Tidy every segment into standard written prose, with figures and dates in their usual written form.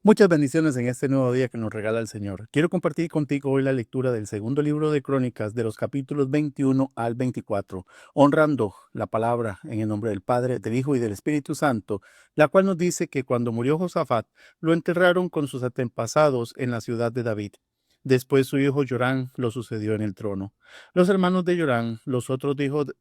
Muchas bendiciones en este nuevo día que nos regala el Señor. Quiero compartir contigo hoy la lectura del segundo libro de Crónicas de los capítulos 21 al 24, honrando la palabra en el nombre del Padre, del Hijo y del Espíritu Santo, la cual nos dice que cuando murió Josafat, lo enterraron con sus antepasados en la ciudad de David. Después su hijo Jorán lo sucedió en el trono. Los hermanos de Jorán, los otros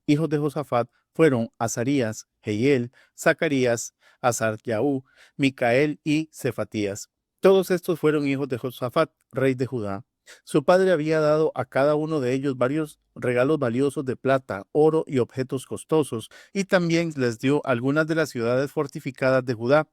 hijos de Josafat, fueron Azarías, Jehiel, Zacarías, Azaryaú, Micael y Cefatías. Todos estos fueron hijos de Josafat, rey de Judá. Su padre había dado a cada uno de ellos varios regalos valiosos de plata, oro y objetos costosos, y también les dio algunas de las ciudades fortificadas de Judá,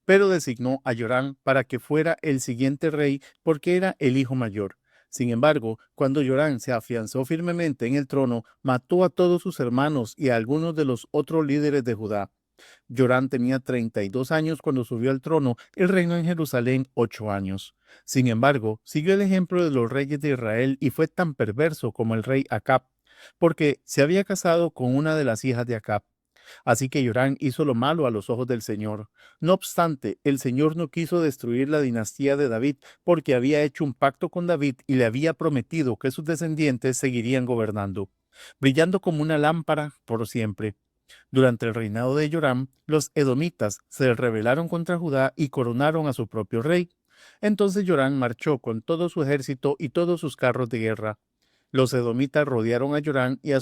pero designó a Yorán para que fuera el siguiente rey porque era el hijo mayor. Sin embargo, cuando Yorán se afianzó firmemente en el trono, mató a todos sus hermanos y a algunos de los otros líderes de Judá. Yorán tenía 32 años cuando subió al trono y reinó en Jerusalén 8 años. Sin embargo, siguió el ejemplo de los reyes de Israel y fue tan perverso como el rey Acab, porque se había casado con una de las hijas de Acab. Así que Yorán hizo lo malo a los ojos del Señor. No obstante, el Señor no quiso destruir la dinastía de David, porque había hecho un pacto con David y le había prometido que sus descendientes seguirían gobernando, brillando como una lámpara por siempre. Durante el reinado de Joram, los edomitas se rebelaron contra Judá y coronaron a su propio rey. Entonces Joram marchó con todo su ejército y todos sus carros de guerra. Los edomitas rodearon a Joram y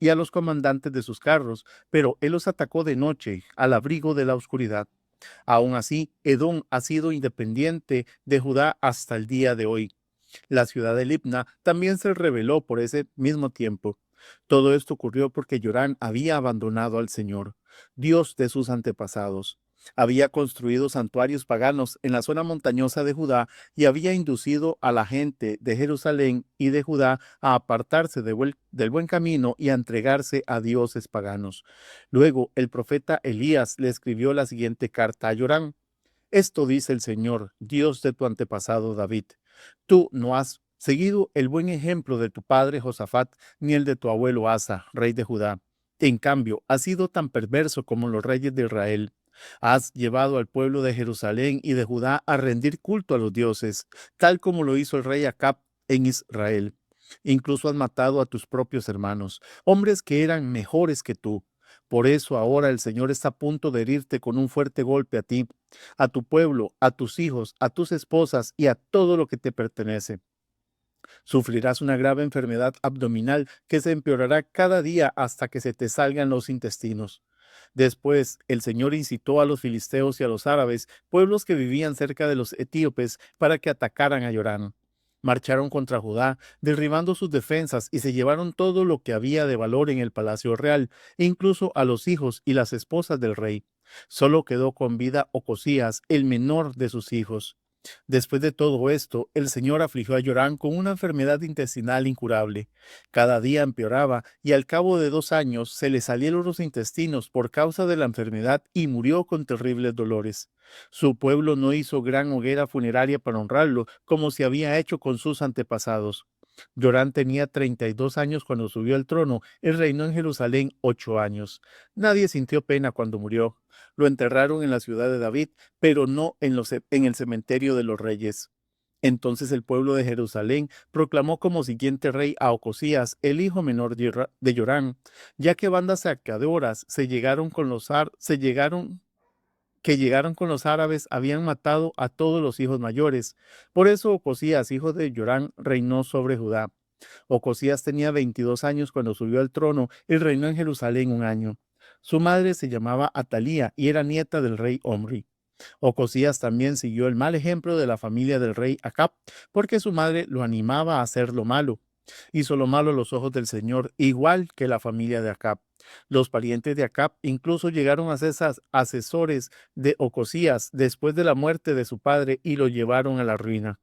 a los comandantes de sus carros, pero él los atacó de noche, al abrigo de la oscuridad. Aún así, Edom ha sido independiente de Judá hasta el día de hoy. La ciudad de Libna también se rebeló por ese mismo tiempo. Todo esto ocurrió porque Yorán había abandonado al Señor, Dios de sus antepasados. Había construido santuarios paganos en la zona montañosa de Judá y había inducido a la gente de Jerusalén y de Judá a apartarse del buen camino y a entregarse a dioses paganos. Luego el profeta Elías le escribió la siguiente carta a Yorán. Esto dice el Señor, Dios de tu antepasado David. Tú no has seguido el buen ejemplo de tu padre Josafat, ni el de tu abuelo Asa, rey de Judá. En cambio, has sido tan perverso como los reyes de Israel. Has llevado al pueblo de Jerusalén y de Judá a rendir culto a los dioses, tal como lo hizo el rey Acab en Israel. Incluso has matado a tus propios hermanos, hombres que eran mejores que tú. Por eso ahora el Señor está a punto de herirte con un fuerte golpe a ti, a tu pueblo, a tus hijos, a tus esposas y a todo lo que te pertenece. Sufrirás una grave enfermedad abdominal que se empeorará cada día hasta que se te salgan los intestinos. Después, el Señor incitó a los filisteos y a los árabes, pueblos que vivían cerca de los etíopes, para que atacaran a Yorán. Marcharon contra Judá, derribando sus defensas, y se llevaron todo lo que había de valor en el palacio real, incluso a los hijos y las esposas del rey. Solo quedó con vida Ocosías, el menor de sus hijos. Después de todo esto, el Señor afligió a Yorán con una enfermedad intestinal incurable. Cada día empeoraba y al cabo de 2 años se le salieron los intestinos por causa de la enfermedad y murió con terribles dolores. Su pueblo no hizo gran hoguera funeraria para honrarlo, como se había hecho con sus antepasados. Yorán tenía 32 años cuando subió al trono y reinó en Jerusalén 8 años. Nadie sintió pena cuando murió. Lo enterraron en la ciudad de David, pero no en el cementerio de los reyes. Entonces el pueblo de Jerusalén proclamó como siguiente rey a Ocosías, el hijo menor de Yorán, ya que bandas saqueadoras que llegaron con los árabes habían matado a todos los hijos mayores. Por eso Ocosías, hijo de Yorán, reinó sobre Judá. Ocosías tenía 22 años cuando subió al trono y reinó en Jerusalén 1 año. Su madre se llamaba Atalía y era nieta del rey Omri. Ocosías también siguió el mal ejemplo de la familia del rey Acab, porque su madre lo animaba a hacer lo malo. Hizo lo malo a los ojos del Señor, igual que la familia de Acab. Los parientes de Acab incluso llegaron a ser asesores de Ocosías después de la muerte de su padre y lo llevaron a la ruina.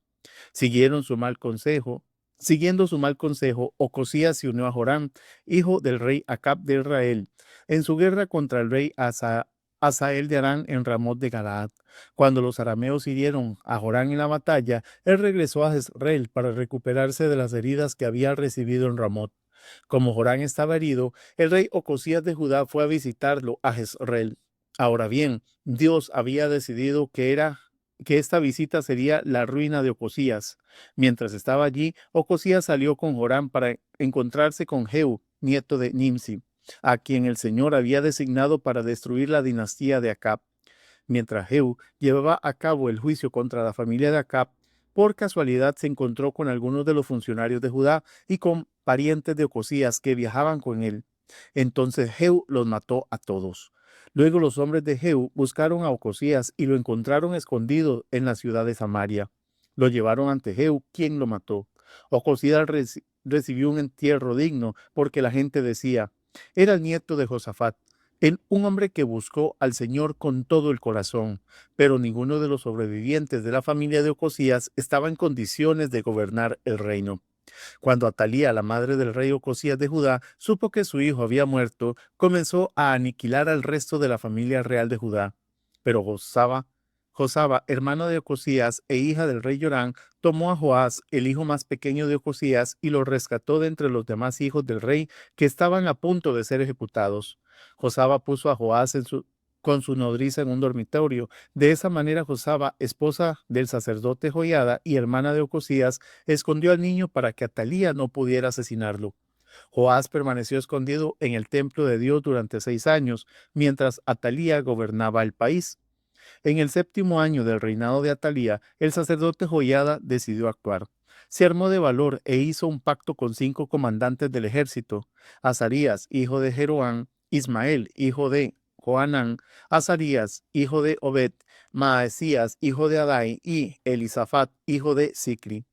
Siguieron su mal consejo. Siguiendo su mal consejo, Ocosías se unió a Joram, hijo del rey Acab de Israel, en su guerra contra el rey Asael de Arán en Ramot de Galaad. Cuando los arameos hirieron a Joram en la batalla, él regresó a Jezreel para recuperarse de las heridas que había recibido en Ramot. Como Joram estaba herido, el rey Ocosías de Judá fue a visitarlo a Jezreel. Ahora bien, Dios había decidido que era que esta visita sería la ruina de Ocosías. Mientras estaba allí, Ocosías salió con Joram para encontrarse con Jehú, nieto de Nimsi, a quien el Señor había designado para destruir la dinastía de Acab. Mientras Jehú llevaba a cabo el juicio contra la familia de Acab, por casualidad se encontró con algunos de los funcionarios de Judá y con parientes de Ocosías que viajaban con él. Entonces Jehú los mató a todos. Luego los hombres de Jehú buscaron a Ocosías y lo encontraron escondido en la ciudad de Samaria. Lo llevaron ante Jehú, quien lo mató. Ocosías recibió un entierro digno porque la gente decía, era el nieto de Josafat, un hombre que buscó al Señor con todo el corazón, pero ninguno de los sobrevivientes de la familia de Ocosías estaba en condiciones de gobernar el reino. Cuando Atalía, la madre del rey Ocosías de Judá, supo que su hijo había muerto, comenzó a aniquilar al resto de la familia real de Judá. Pero Josaba, hermano de Ocosías e hija del rey Yorán, tomó a Joás, el hijo más pequeño de Ocosías, y lo rescató de entre los demás hijos del rey que estaban a punto de ser ejecutados. Josaba puso a Joás con su nodriza en un dormitorio. De esa manera Josaba, esposa del sacerdote Joiada y hermana de Ocosías, escondió al niño para que Atalía no pudiera asesinarlo. Joás permaneció escondido en el templo de Dios durante 6 años, mientras Atalía gobernaba el país. En el 7º año del reinado de Atalía, el sacerdote Joiada decidió actuar. Se armó de valor e hizo un pacto con 5 comandantes del ejército: Azarías, hijo de Jeroán; Ismael, hijo de Joanán; Azarías, hijo de Obed; Maasías, hijo de Adai; y Elisafat, hijo de Sicri.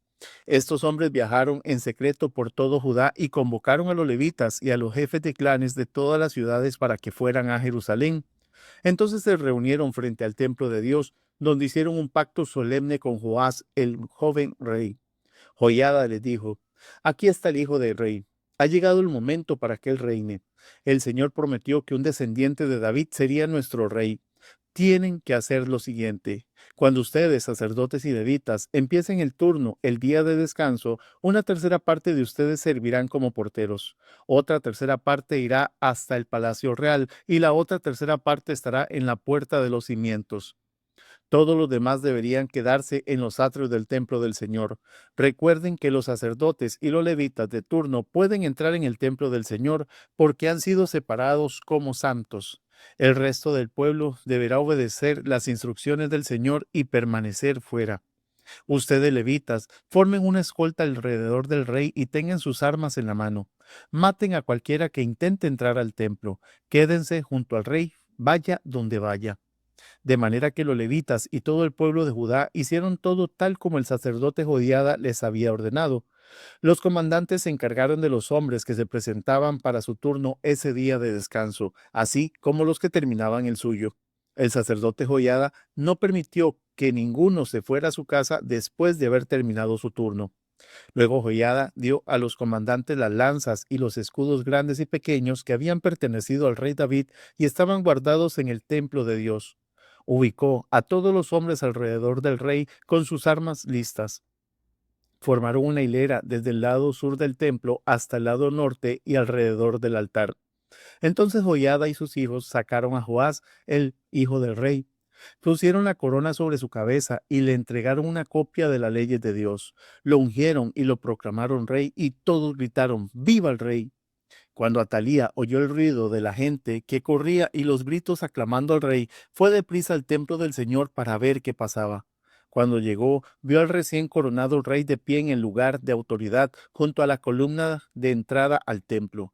Estos hombres viajaron en secreto por todo Judá y convocaron a los levitas y a los jefes de clanes de todas las ciudades para que fueran a Jerusalén. Entonces se reunieron frente al templo de Dios, donde hicieron un pacto solemne con Joás, el joven rey. Joiada les dijo: aquí está el hijo del rey. Ha llegado el momento para que él reine. El Señor prometió que un descendiente de David sería nuestro rey. Tienen que hacer lo siguiente: cuando ustedes, sacerdotes y levitas, empiecen el turno el día de descanso, una tercera parte de ustedes servirán como porteros, otra tercera parte irá hasta el palacio real y la otra tercera parte estará en la puerta de los cimientos. Todos los demás deberían quedarse en los atrios del templo del Señor. Recuerden que los sacerdotes y los levitas de turno pueden entrar en el templo del Señor porque han sido separados como santos. El resto del pueblo deberá obedecer las instrucciones del Señor y permanecer fuera. Ustedes, levitas, formen una escolta alrededor del rey y tengan sus armas en la mano. Maten a cualquiera que intente entrar al templo. Quédense junto al rey, vaya donde vaya. De manera que los levitas y todo el pueblo de Judá hicieron todo tal como el sacerdote Joiada les había ordenado. Los comandantes se encargaron de los hombres que se presentaban para su turno ese día de descanso, así como los que terminaban el suyo. El sacerdote Joiada no permitió que ninguno se fuera a su casa después de haber terminado su turno. Luego Joiada dio a los comandantes las lanzas y los escudos grandes y pequeños que habían pertenecido al rey David y estaban guardados en el templo de Dios. Ubicó a todos los hombres alrededor del rey con sus armas listas. Formaron una hilera desde el lado sur del templo hasta el lado norte y alrededor del altar. Entonces Joiada y sus hijos sacaron a Joás, el hijo del rey. Pusieron la corona sobre su cabeza y le entregaron una copia de las leyes de Dios. Lo ungieron y lo proclamaron rey y todos gritaron: ¡Viva el rey! Cuando Atalía oyó el ruido de la gente que corría y los gritos aclamando al rey, fue deprisa al templo del Señor para ver qué pasaba. Cuando llegó, vio al recién coronado rey de pie en el lugar de autoridad junto a la columna de entrada al templo.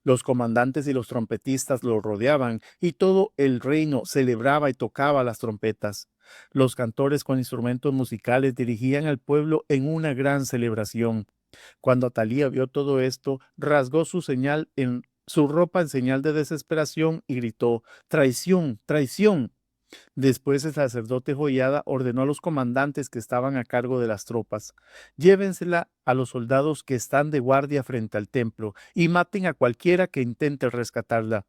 Los comandantes y los trompetistas lo rodeaban, y todo el reino celebraba y tocaba las trompetas. Los cantores con instrumentos musicales dirigían al pueblo en una gran celebración. Cuando Atalía vio todo esto, rasgó su ropa en señal de desesperación y gritó: ¡Traición! ¡Traición! Después el sacerdote Joiada ordenó a los comandantes que estaban a cargo de las tropas: llévensela a los soldados que están de guardia frente al templo y maten a cualquiera que intente rescatarla.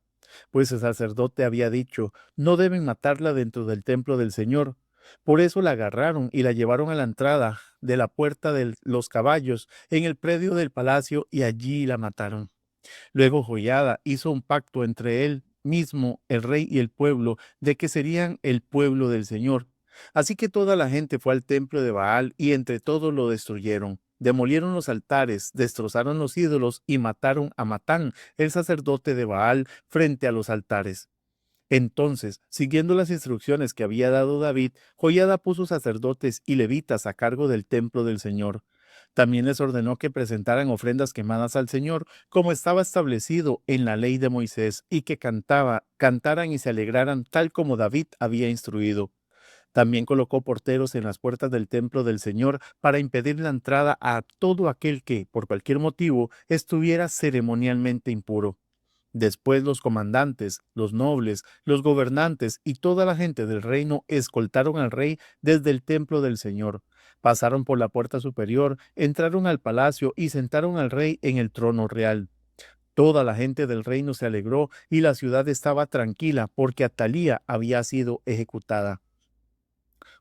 Pues el sacerdote había dicho: no deben matarla dentro del templo del Señor. Por eso la agarraron y la llevaron a la entrada de la puerta de los caballos en el predio del palacio y allí la mataron. Luego Joiada hizo un pacto entre él mismo, el rey y el pueblo, de que serían el pueblo del Señor. Así que toda la gente fue al templo de Baal y entre todos lo destruyeron. Demolieron los altares, destrozaron los ídolos y mataron a Matán, el sacerdote de Baal, frente a los altares. Entonces, siguiendo las instrucciones que había dado David, Joiada puso sacerdotes y levitas a cargo del templo del Señor. También les ordenó que presentaran ofrendas quemadas al Señor, como estaba establecido en la ley de Moisés, y que cantaran y se alegraran tal como David había instruido. También colocó porteros en las puertas del templo del Señor para impedir la entrada a todo aquel que, por cualquier motivo, estuviera ceremonialmente impuro. Después los comandantes, los nobles, los gobernantes y toda la gente del reino escoltaron al rey desde el templo del Señor. Pasaron por la puerta superior, entraron al palacio y sentaron al rey en el trono real. Toda la gente del reino se alegró y la ciudad estaba tranquila porque Atalía había sido ejecutada.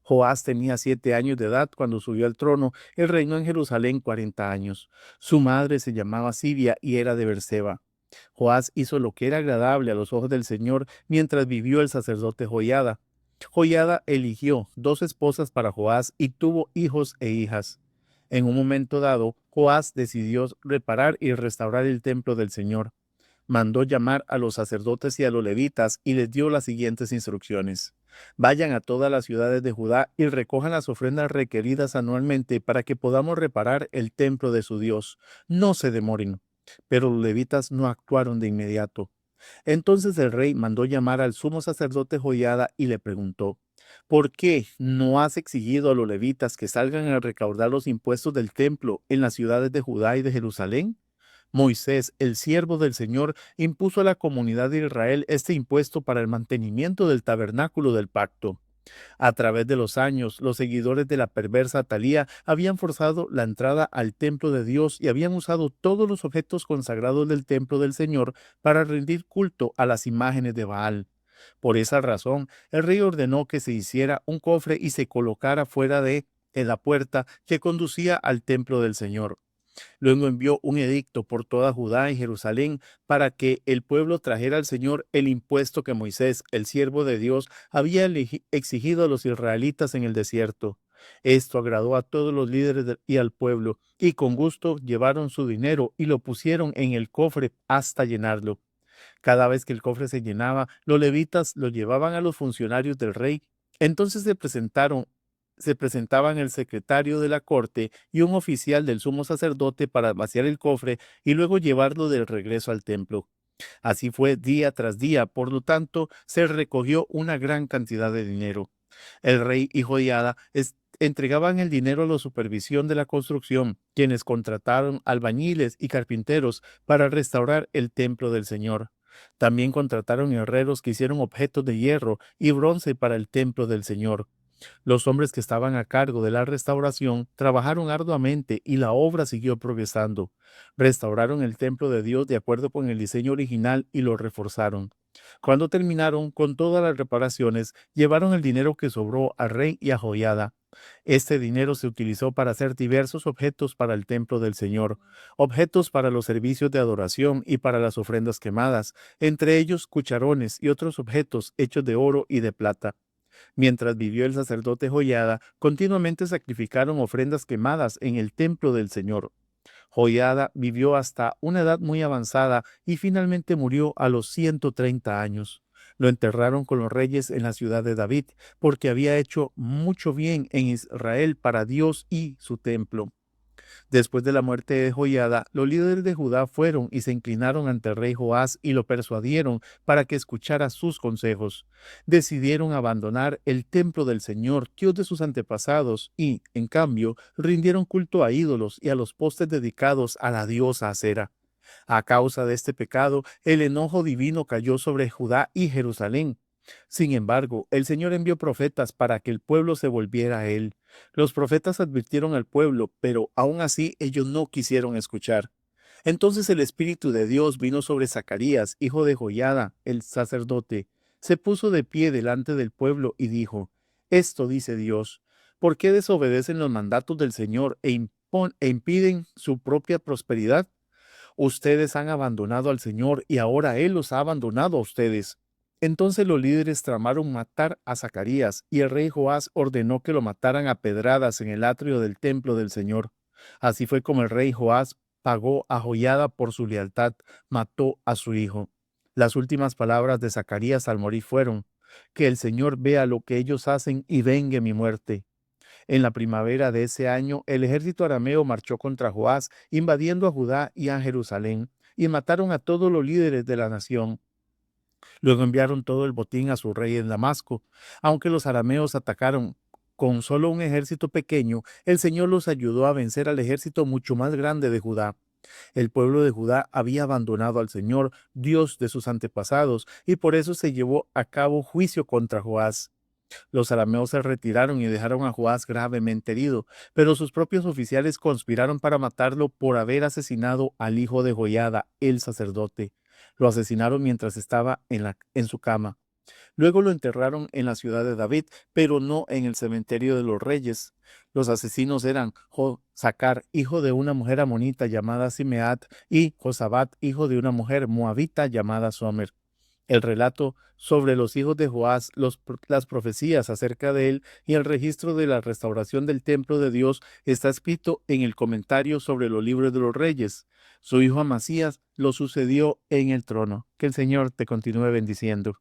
Joás tenía 7 años de edad cuando subió al trono. Él reinó en Jerusalén 40 años. Su madre se llamaba Sibia y era de Berseba. Joás hizo lo que era agradable a los ojos del Señor mientras vivió el sacerdote Joiada. Joiada eligió 2 esposas para Joás y tuvo hijos e hijas. En un momento dado, Joás decidió reparar y restaurar el templo del Señor. Mandó llamar a los sacerdotes y a los levitas y les dio las siguientes instrucciones. Vayan a todas las ciudades de Judá y recojan las ofrendas requeridas anualmente para que podamos reparar el templo de su Dios. No se demoren. Pero los levitas no actuaron de inmediato. Entonces el rey mandó llamar al sumo sacerdote Joiada y le preguntó, ¿por qué no has exigido a los levitas que salgan a recaudar los impuestos del templo en las ciudades de Judá y de Jerusalén? Moisés, el siervo del Señor, impuso a la comunidad de Israel este impuesto para el mantenimiento del tabernáculo del pacto. A través de los años, los seguidores de la perversa Atalía habían forzado la entrada al templo de Dios y habían usado todos los objetos consagrados del templo del Señor para rendir culto a las imágenes de Baal. Por esa razón, el rey ordenó que se hiciera un cofre y se colocara fuera de en la puerta que conducía al templo del Señor. Luego envió un edicto por toda Judá y Jerusalén para que el pueblo trajera al Señor el impuesto que Moisés, el siervo de Dios, había exigido a los israelitas en el desierto. Esto agradó a todos los líderes y al pueblo, y con gusto llevaron su dinero y lo pusieron en el cofre hasta llenarlo. Cada vez que el cofre se llenaba, los levitas lo llevaban a los funcionarios del rey. Entonces se presentaban el secretario de la corte y un oficial del sumo sacerdote para vaciar el cofre y luego llevarlo de regreso al templo. Así fue día tras día, por lo tanto, se recogió una gran cantidad de dinero. El rey y Joiada entregaban el dinero a la supervisión de la construcción, quienes contrataron albañiles y carpinteros para restaurar el templo del Señor. También contrataron herreros que hicieron objetos de hierro y bronce para el templo del Señor. Los hombres que estaban a cargo de la restauración trabajaron arduamente y la obra siguió progresando. Restauraron el templo de Dios de acuerdo con el diseño original y lo reforzaron. Cuando terminaron con todas las reparaciones, llevaron el dinero que sobró al rey y a Joiada. Este dinero se utilizó para hacer diversos objetos para el templo del Señor, objetos para los servicios de adoración y para las ofrendas quemadas, entre ellos cucharones y otros objetos hechos de oro y de plata. Mientras vivió el sacerdote Joiada, continuamente sacrificaron ofrendas quemadas en el templo del Señor. Joiada vivió hasta una edad muy avanzada y finalmente murió a los 130 años. Lo enterraron con los reyes en la ciudad de David, porque había hecho mucho bien en Israel para Dios y su templo. Después de la muerte de Joiada, los líderes de Judá fueron y se inclinaron ante el rey Joás y lo persuadieron para que escuchara sus consejos. Decidieron abandonar el templo del Señor, Dios de sus antepasados, y, en cambio, rindieron culto a ídolos y a los postes dedicados a la diosa Acera. A causa de este pecado, el enojo divino cayó sobre Judá y Jerusalén. Sin embargo, el Señor envió profetas para que el pueblo se volviera a él. Los profetas advirtieron al pueblo, pero aún así ellos no quisieron escuchar. Entonces el Espíritu de Dios vino sobre Zacarías, hijo de Joiada, el sacerdote. Se puso de pie delante del pueblo y dijo, Esto dice Dios, ¿por qué desobedecen los mandatos del Señor e impiden su propia prosperidad? Ustedes han abandonado al Señor y ahora Él los ha abandonado a ustedes. Entonces los líderes tramaron matar a Zacarías, y el rey Joás ordenó que lo mataran a pedradas en el atrio del templo del Señor. Así fue como el rey Joás pagó a Joiada por su lealtad, mató a su hijo. Las últimas palabras de Zacarías al morir fueron: que el Señor vea lo que ellos hacen y vengue mi muerte. En la primavera de ese año, el ejército arameo marchó contra Joás, invadiendo a Judá y a Jerusalén, y mataron a todos los líderes de la nación. Luego enviaron todo el botín a su rey en Damasco. Aunque los arameos atacaron con solo un ejército pequeño, el Señor los ayudó a vencer al ejército mucho más grande de Judá. El pueblo de Judá había abandonado al Señor, Dios de sus antepasados, y por eso se llevó a cabo juicio contra Joás. Los arameos se retiraron y dejaron a Joás gravemente herido, pero sus propios oficiales conspiraron para matarlo por haber asesinado al hijo de Joiada, el sacerdote. Lo asesinaron mientras estaba en su cama. Luego lo enterraron en la ciudad de David, pero no en el cementerio de los reyes. Los asesinos eran Sacar, hijo de una mujer amonita llamada Simeat, y Josabat, hijo de una mujer moabita llamada Somer. El relato sobre los hijos de Joás, las profecías acerca de él y el registro de la restauración del templo de Dios está escrito en el comentario sobre los libros de los reyes. Su hijo Amasías lo sucedió en el trono. Que el Señor te continúe bendiciendo.